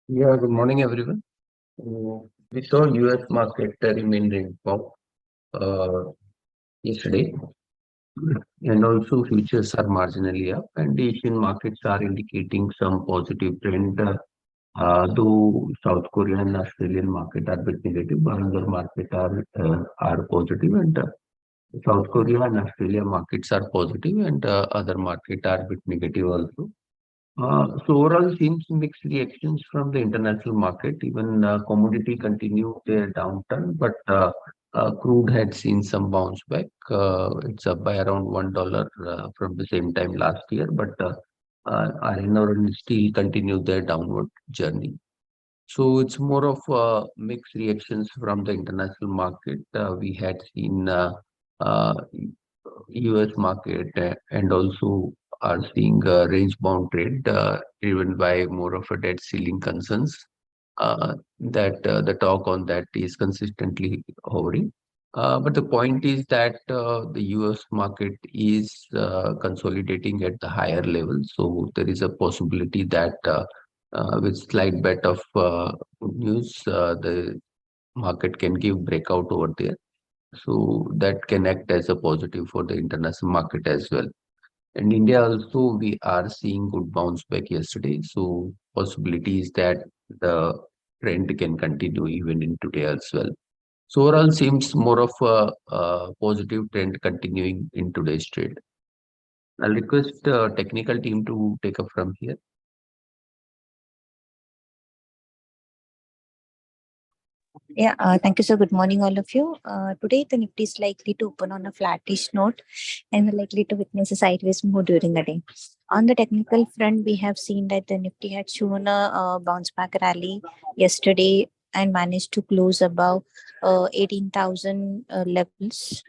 Yeah, good morning, everyone. We saw US market remain range bound yesterday, and also futures are marginally up, and Asian markets are indicating some positive trend. Though South Korean and Australian market are bit negative, but other market are positive, and South Korea and Australia markets are positive, and other market are bit negative also. So overall, seems mixed reactions from the international market. Even commodity continued their downturn, but crude had seen some bounce back. It's up by around $1 from the same time last year, but iron ore and steel continued their downward journey. So it's more of mixed reactions from the international market. We had seen uh, US market and also are seeing a range-bound trade driven by more of a debt ceiling concerns. That the talk on that is consistently hovering. But the point is that the US market is consolidating at the higher level. So there is a possibility that with slight bit of good news, the market can give breakout over there. So that can act as a positive for the international market as well. And India also, we are seeing good bounce back yesterday. So possibility is that the trend can continue even in today as well. So overall seems more of a positive trend continuing in today's trade. I'll request technical team to take up from here. Yeah, thank you, sir. Good morning, all of you. Today, the Nifty is likely to open on a flattish note and we're likely to witness a sideways move during the day. On the technical front, we have seen that the Nifty had shown a bounce back rally yesterday and managed to close above 18,000 levels.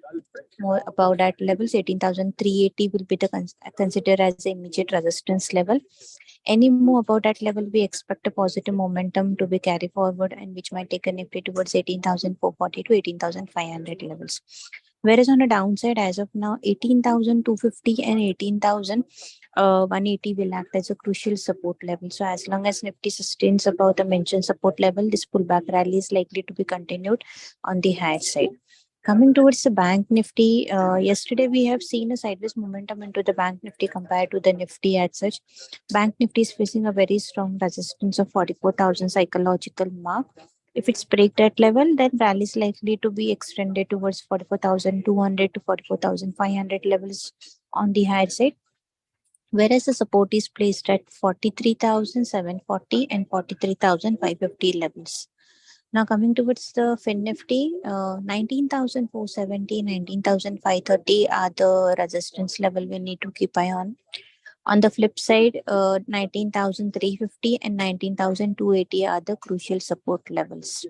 More above that levels, 18,380 will be the considered as the immediate resistance level. Any move about that level, we expect a positive momentum to be carried forward and which might take a Nifty towards 18,440 to 18,500 levels. Whereas on the downside, as of now, 18,250 and 18,180 will act as a crucial support level. So as long as Nifty sustains above the mentioned support level, this pullback rally is likely to be continued on the higher side. Coming towards the bank Nifty, yesterday we have seen a sideways momentum into the bank Nifty compared to the Nifty as such. Bank Nifty is facing a very strong resistance of 44,000 psychological mark. If it's break that level, then rally is likely to be extended towards 44,200 to 44,500 levels on the higher side. Whereas the support is placed at 43,740 and 43,550 levels. Now coming towards the Fin Nifty, 19,470, 19,530 are the resistance level we need to keep eye on. On the flip side, 19,350 and 19,280 are the crucial support levels.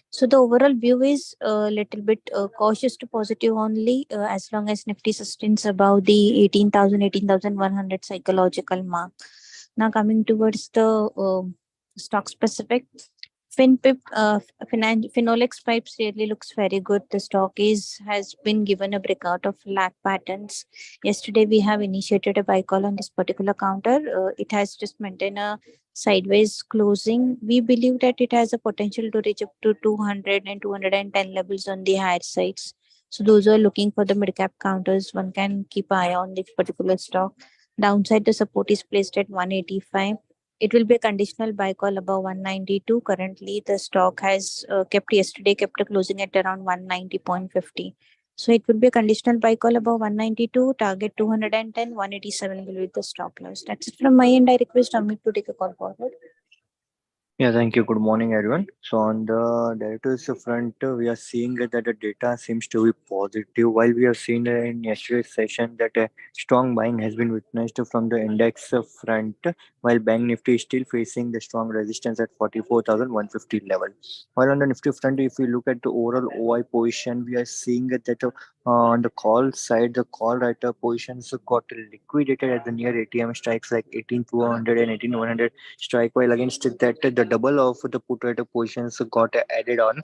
So the overall view is a little bit cautious to positive only as long as Nifty sustains above the 18,000, 18,100 psychological mark. Now coming towards the stock specific, Phenolics pipes really looks very good. The stock has been given a breakout of lag patterns. Yesterday we have initiated a buy call on this particular counter. It has just maintained a sideways closing. We believe that it has a potential to reach up to 200 and 210 levels on the higher sides. So those who are looking for the mid cap counters, one can keep eye on this particular stock. Downside, the support is placed at 185. It will be a conditional buy call above 192. Currently, the stock has kept a closing at around 190.50. So it would be a conditional buy call above 192, target 210, 187 will be the stop loss. That's it from my end. I request Amit to take a call forward. Yeah, thank you. Good morning, everyone. So on the derivatives front, we are seeing that the data seems to be positive. While we have seen in yesterday's session that strong buying has been witnessed from the index front, while Bank Nifty is still facing the strong resistance at 44,150 level. While on the Nifty front, if we look at the overall OI position, we are seeing that on the call side, the call writer positions got liquidated at the near ATM strikes like 18,200 and 18,100 strike, while against that the double of the put writer positions got added on.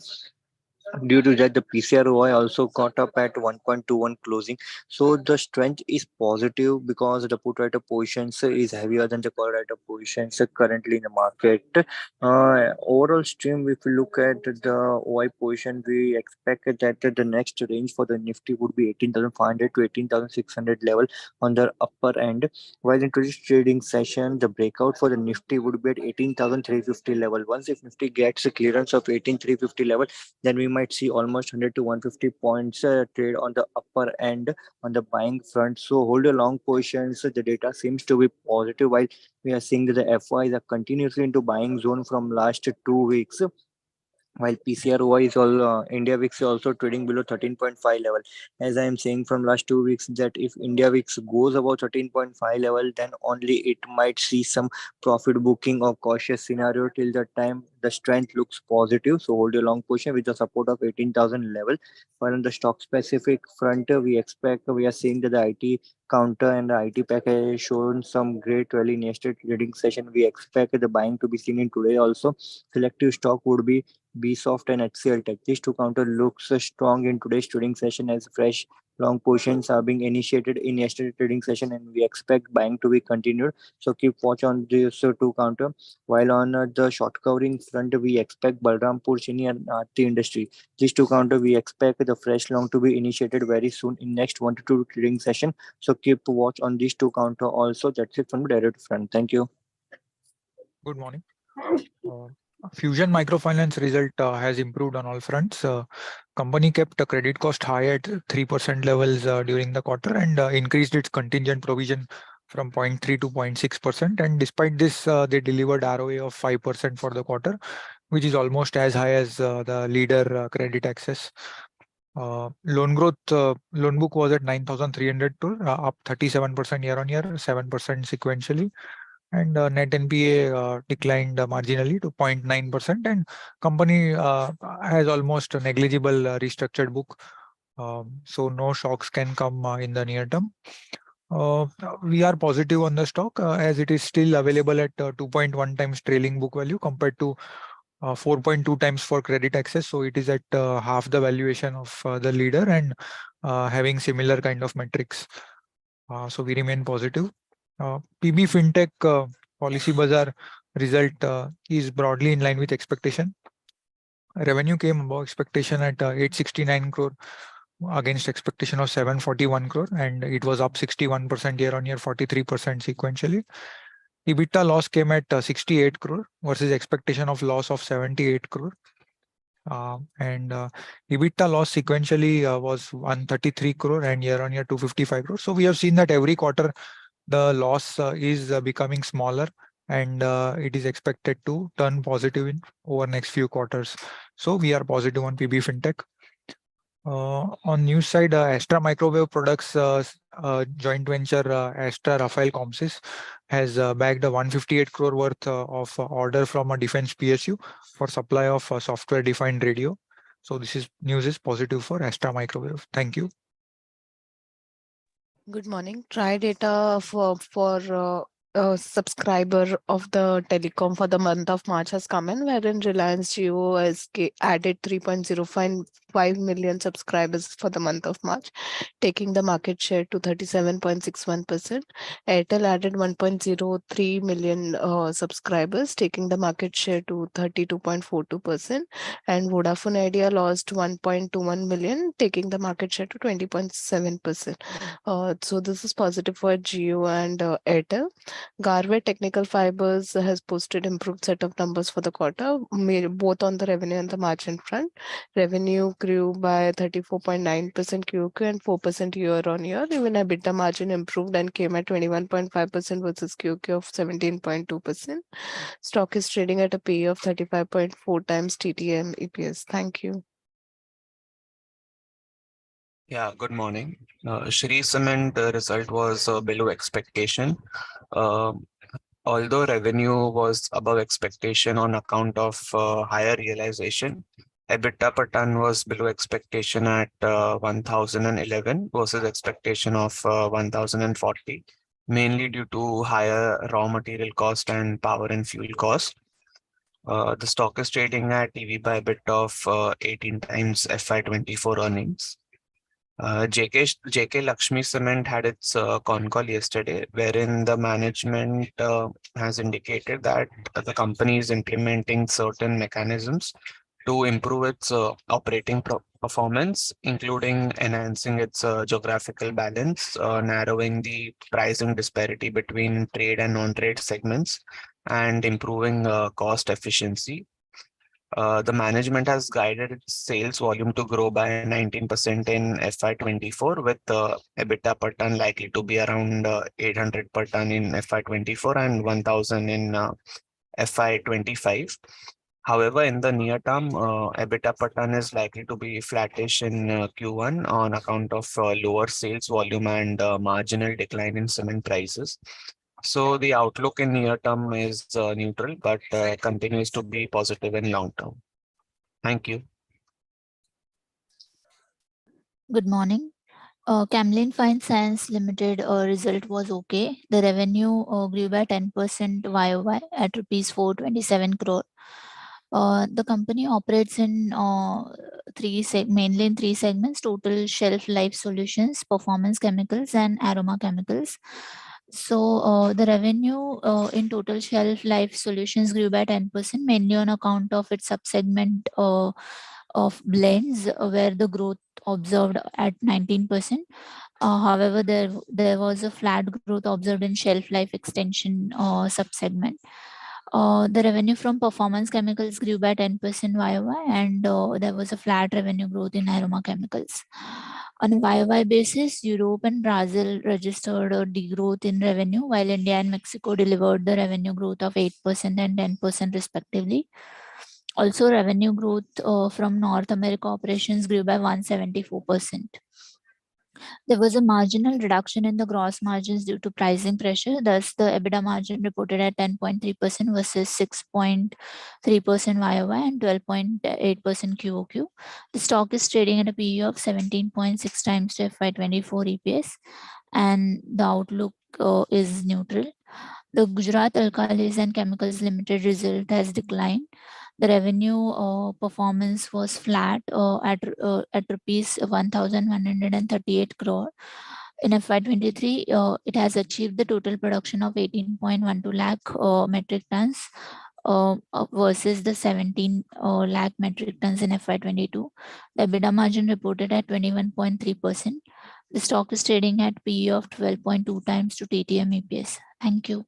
Due to that, the PCROI also got up at 1.21 closing. So the strength is positive because the put writer positions is heavier than the call writer positions currently in the market. Overall stream, if we look at the OI position, we expect that the next range for the Nifty would be 18,500 to 18,600 level on the upper end. While in today's trading session, the breakout for the Nifty would be at 18,350 level. Once if Nifty gets a clearance of 18,350 level, then we might see almost 100 to 150 points trade on the upper end on the buying front. So hold your long positions. The data seems to be positive, while we are seeing that the FYs are continuously into buying zone from last 2 weeks. While PCROI is all India VIX is also trading below 13.5 level. As I am saying from last 2 weeks that if India VIX goes above 13.5 level, then only it might see some profit booking or cautious scenario. Till that time the strength looks positive. So hold your long position with the support of 18,000 level. While on the stock specific front, we are seeing that the IT counter and the IT package has shown some great rally in yesterday's trading session. We expect the buying to be seen in today also. Selective stock would be Bsoft and HCL Tech. These two counter looks strong in today's trading session as fresh long positions are being initiated in yesterday's trading session, and we expect buying to be continued. So keep watch on these two counter. While on the short covering front, we expect Balrampur Chini and Aarti Industry. These two counter we expect the fresh long to be initiated very soon in next 1 to 2 trading session. So keep watch on these two counter also. That's it from the derivative front. Thank you. Good morning. Fusion Microfinance result has improved on all fronts. Company kept a credit cost high at 3% levels during the quarter and increased its contingent provision from 0.3 to 0.6%. And despite this, they delivered ROA of 5% for the quarter, which is almost as high as the leader Credit Access. Loan book was at 9,300 crore, up 37% year on year, 7% sequentially. And net NPA declined marginally to 0.9%, and company has almost a negligible restructured book. So no shocks can come in the near term. We are positive on the stock as it is still available at 2.1 times trailing book value compared to 4.2 times for Credit Access. So it is at half the valuation of the leader and having similar kind of metrics. So we remain positive. PB Fintech Policybazaar result is broadly in line with expectation. Revenue came above expectation at 869 crore against expectation of 741 crore, and it was up 61% year on year, 43% sequentially. EBITDA loss came at 68 crore versus expectation of loss of 78 crore. And EBITDA loss sequentially was 133 crore and year on year 255 crore. So we have seen that every quarter the loss is becoming smaller, and it is expected to turn positive in over next few quarters. So we are positive on PB Fintech. On news side, Astra Microwave Products joint venture Astra Rafael Comsys has bagged a 158 crore worth of order from a defense PSU for supply of software defined radio. So this news is positive for Astra Microwave. Thank you. Good morning. Try data for subscriber of the telecom for the month of March has come in, wherein Reliance Jio has added 3.055 million subscribers for the month of March, taking the market share to 37.61%. Airtel added 1.03 million subscribers, taking the market share to 32.42%. And Vodafone Idea lost 1.21 million, taking the market share to 20.7%. So this is positive for Jio and Airtel. Garware Technical Fibers has posted improved set of numbers for the quarter, both on the revenue and the margin front. Revenue grew by 34.9% QOQ and 4% year-on-year. Even EBITDA margin improved and came at 21.5% versus QOQ of 17.2%. Stock is trading at a PE of 35.4 times TTM EPS. Thank you. Yeah, good morning. Shri Cement result was below expectation. Although revenue was above expectation on account of higher realization, EBITDA per ton was below expectation at 1011 versus expectation of 1040, mainly due to higher raw material cost and power and fuel cost. The stock is trading at EV by EBITDA of 18 times FY24 earnings. JK Lakshmi Cement had its con call yesterday, wherein the management has indicated that the company is implementing certain mechanisms to improve its operating performance, including enhancing its geographical balance, narrowing the pricing disparity between trade and non-trade segments, and improving cost efficiency. The management has guided its sales volume to grow by 19% in FY24, with EBITDA per ton likely to be around 800 per ton in FY24 and 1000 in FY25. However, in the near term, EBITDA per ton is likely to be flattish in Q1 on account of lower sales volume and marginal decline in cement prices. So the outlook in near term is neutral, but continues to be positive in long term. Thank you. Good morning. Camlin Fine Science Limited result was okay. The revenue grew by 10% YOY at rupees 427 crore. The company operates in mainly in three segments: total shelf life solutions, performance chemicals, and aroma chemicals. So the revenue in total shelf life solutions grew by 10%, mainly on account of its subsegment of blends, where the growth observed at 19%. However, there was a flat growth observed in shelf life extension subsegment. The revenue from performance chemicals grew by 10% YOY, and there was a flat revenue growth in aroma chemicals. On a YOY basis, Europe and Brazil registered a degrowth in revenue, while India and Mexico delivered the revenue growth of 8% and 10% respectively. Also, revenue growth from North America operations grew by 174%. There was a marginal reduction in the gross margins due to pricing pressure. Thus, the EBITDA margin reported at 10.3% versus 6.3% YOY and 12.8% QOQ. The stock is trading at a PE of 17.6 times to FY24 EPS, and the outlook is neutral. The Gujarat Alkalis and Chemicals Limited result has declined. The revenue performance was flat at rupees 1,138 crore. In FY23, it has achieved the total production of 18.12 lakh metric tons versus the 17 lakh metric tons in FY22. The EBITDA margin reported at 21.3%. The stock is trading at PE of 12.2 times to TTM EPS. Thank you.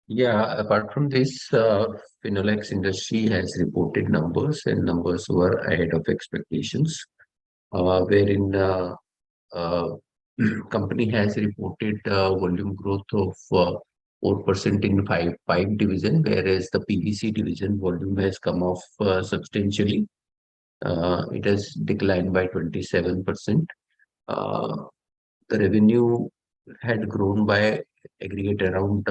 Yeah, apart from this, Phenolics industry has reported numbers, and numbers were ahead of expectations, wherein company has reported volume growth of 4% in pipe division, whereas the PVC division volume has come off substantially. It has declined by 27%. The revenue had grown by aggregate around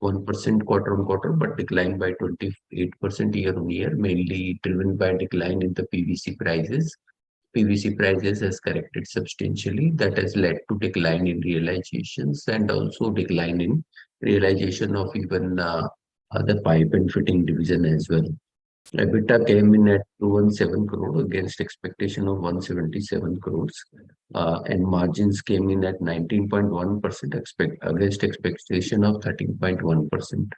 1% quarter on quarter, but declined by 28% year on year, mainly driven by decline in the PVC prices. PVC prices has corrected substantially. That has led to decline in realizations and also decline in realization of even other pipe and fitting division as well. EBITDA came in at 217 crore against expectation of 177 crores, and margins came in at 19.1% against expectation of 13.1%.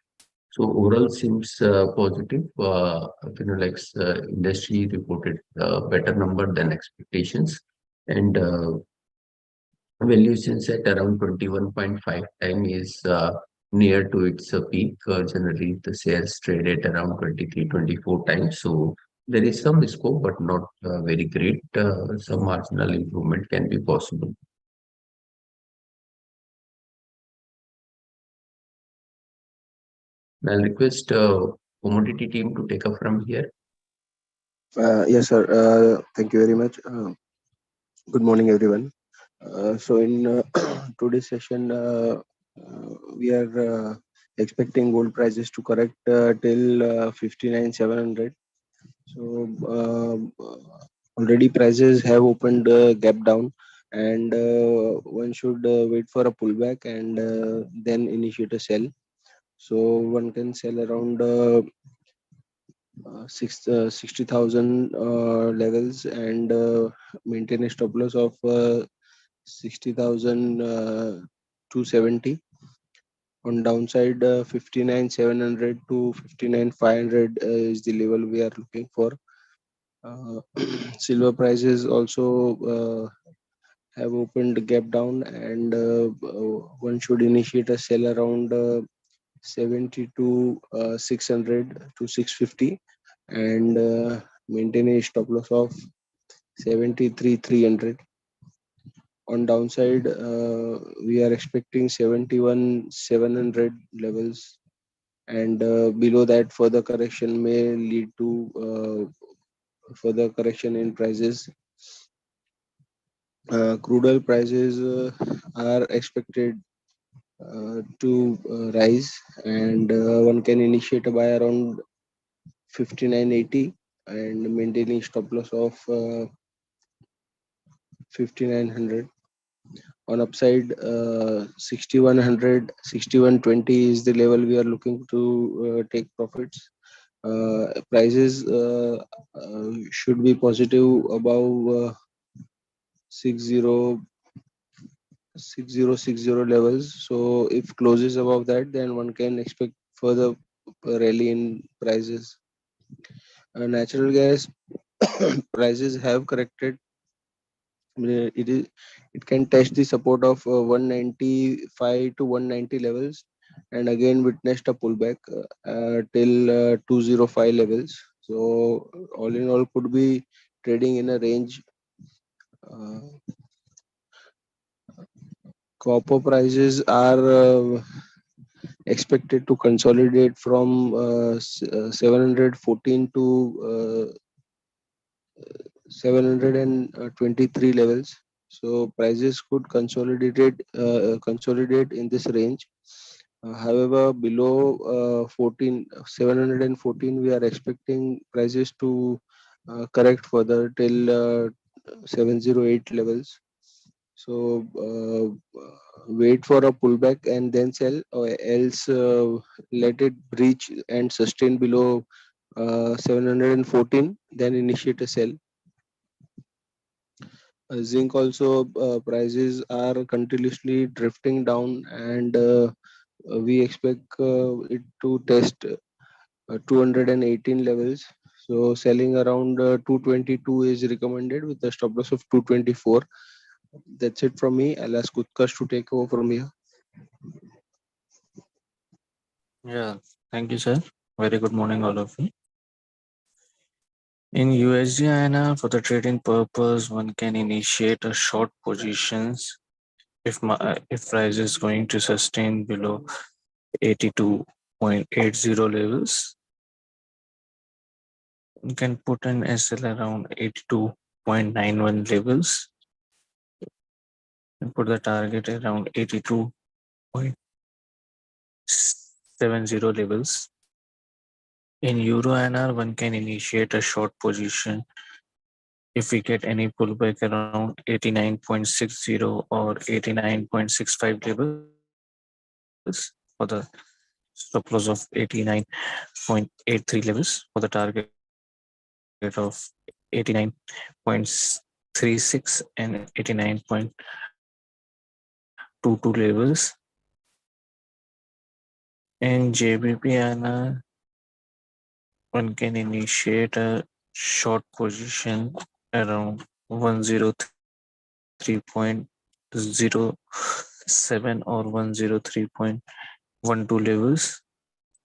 So overall seems positive. Phenolics industry reported better number than expectations, and Valuations at around 21.5 times is near to its peak. Generally, the shares trade at around 23, 24 times. So there is some scope, but not very great. Some marginal improvement can be possible. I'll request commodity team to take up from here. Yes, sir. Thank you very much. Good morning, everyone. So in today's session, we are expecting gold prices to correct till 59,700. So already prices have opened gap down, and one should wait for a pullback and then initiate a sell. So one can sell around 60,000 levels and maintain a stop loss of 60,270. On downside, 59,700 to 59,500 is the level we are looking for. Silver prices also have opened the gap down, and one should initiate a sell around 70 to 600 to 650 and maintain a stop loss of 73,300. On downside, we are expecting 71,700 levels, and below that further correction may lead to further correction in prices. Crude oil prices are expected to rise, and one can initiate a buy around 59.80 and maintaining stop loss of 5900. On upside, 6100, 6120 is the level we are looking to take profits. Prices should be positive above 6060 levels. So if closes above that, then one can expect further rally in prices. Natural gas prices have corrected. It can test the support of 195 to 190 levels, and again witnessed a pullback till 205 levels. So all in all, could be trading in a range. Uh, Copper prices are expected to consolidate from 714 to 723 levels. So prices could consolidate in this range. However, below 714, we are expecting prices to correct further till 708 levels. So wait for a pullback and then sell, or else let it breach and sustain below 714, then initiate a sell. Zinc also prices are continuously drifting down, and we expect it to test 218 levels. So selling around 222 is recommended with a stop loss of 224. That's it from me. I'll ask Utkarsh to take over from here. Yeah, thank you, sir. Very good morning, all of you. In USD INR, for the trading purpose, one can initiate a short positions if price is going to sustain below 82.80 levels. You can put an SL around 82.91 levels and put the target around 82.70 levels. In Euro INR, one can initiate a short position if we get any pullback around 89.60 or 89.65 levels for the stop loss of 89.83 levels for the target of 89.36 and 89.22 levels. In JBP INR, one can initiate a short position around 103.80 107 or 103.12 levels,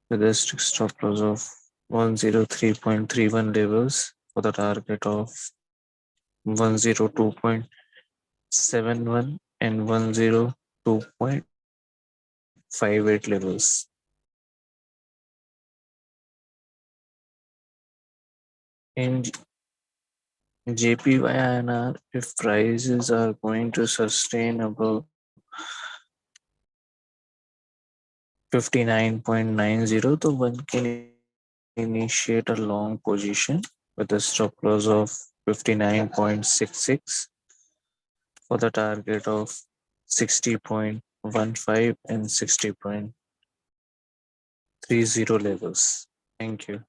with a strict stop loss of 103.31 levels for the target of 102.71 and 102.58 levels. In JPY if prices are going to sustain above 59.90, so one can initiate a long position with a stop loss of 59.66 for the target of 60.15 and 60.30 levels. Thank you.